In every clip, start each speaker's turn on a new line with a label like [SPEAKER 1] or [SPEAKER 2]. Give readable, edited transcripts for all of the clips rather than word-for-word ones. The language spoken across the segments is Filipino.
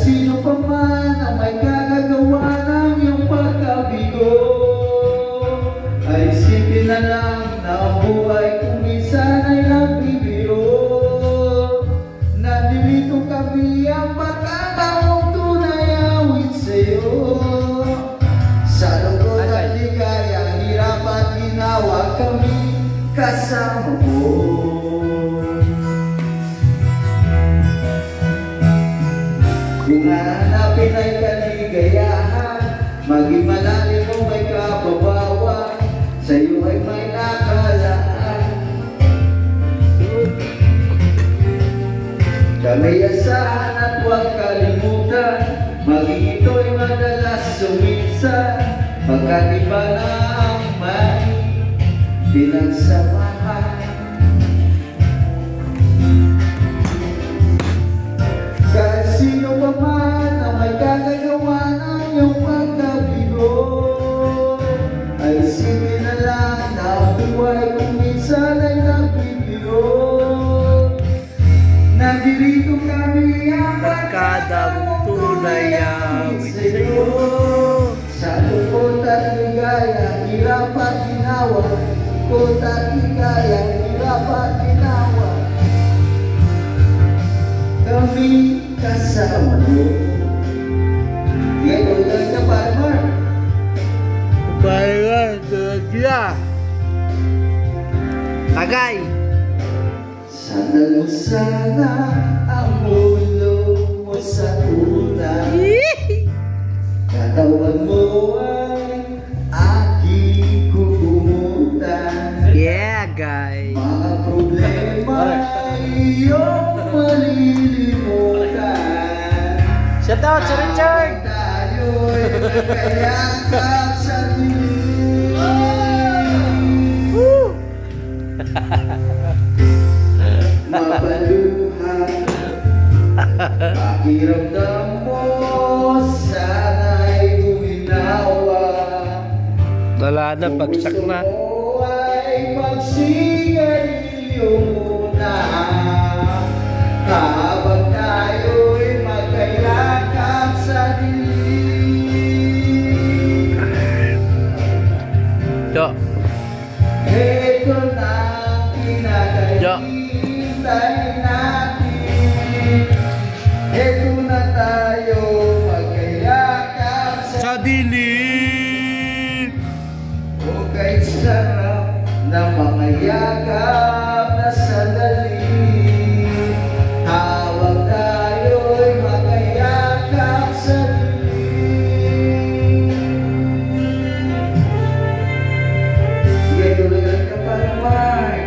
[SPEAKER 1] sino pa man ang may kagagawa ng iyong pagkabigo, ay isipin na lang na ang buhay kung minsan ay nagbibiro. Nandito kami ang pagkakataong tunay awit sa'yo. Sa lungkot at ligaya, hirap at ginawa kami kasama mo. Kung hanapin ay kaligayahan, maging malalim o may kababawan, sa'yo ay may nakalaan. Kami asahan at huwag kalimutan, maging ito'y madalas suminsan, pagkat iba na ang may pinagsamahan. Kahit sino pa man ang may kagagawa ng iyong pagkabigo, ay isipin na lang na ang buhay kung minsan ay nagbibiro. Nandito kami ang
[SPEAKER 2] Pagkakataong tunay awit sa'yo.
[SPEAKER 1] Sa lungkot at ligaya, hirap at ginawa, lungkot at ligaya, hirap at ginawa, kami kasama mo. Yan, ulit ka, Palmer.
[SPEAKER 2] Bayan, talaga. Tagay.
[SPEAKER 1] Sandal mo sana ang mundo mo sa una. Katawan mo ay aking kukumutan.
[SPEAKER 2] Yeah, guys.
[SPEAKER 1] Mga problema ay iyong malilimutan.
[SPEAKER 2] Shout out sa Richard.
[SPEAKER 1] Tayo'y nagkayakap sa dilim. Mabaluhan, pakiramdam mo, sana'y guminawa.
[SPEAKER 2] Wala na, bagsak na.
[SPEAKER 1] Gusto mo ay magsigarilyo muna, habang tayo'y magkayakap sa dilim.
[SPEAKER 2] Jo.
[SPEAKER 1] Ito na ang pinakahintay natin. Ito na tayo magkayakap
[SPEAKER 2] Sa dilim.
[SPEAKER 1] o kahit sarap na makayakap na sandali. Hawag tayo'y magkayakap sa dilim. Sige, tulugan ka pa naman.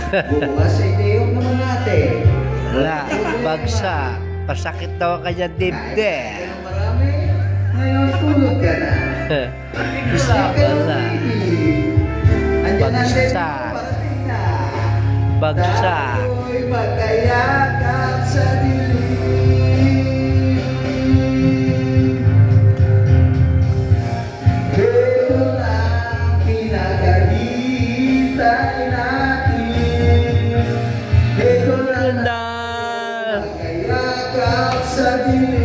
[SPEAKER 1] Bukas ay tiyok naman natin.
[SPEAKER 2] Wala, bagsak. Pasakit daw ang kanyang dibdib.
[SPEAKER 1] Ngayon marami, ngayon tulog ka na. Isa ka
[SPEAKER 2] Wala.
[SPEAKER 1] Andiyan na din,
[SPEAKER 2] Bagsak.
[SPEAKER 1] parating na.
[SPEAKER 2] Bagsak.
[SPEAKER 1] Tayo'y magkayakap sa dilim. Ito na ang pinakahintay natin. Ito na
[SPEAKER 2] Na.
[SPEAKER 1] magkayakap sa dilim.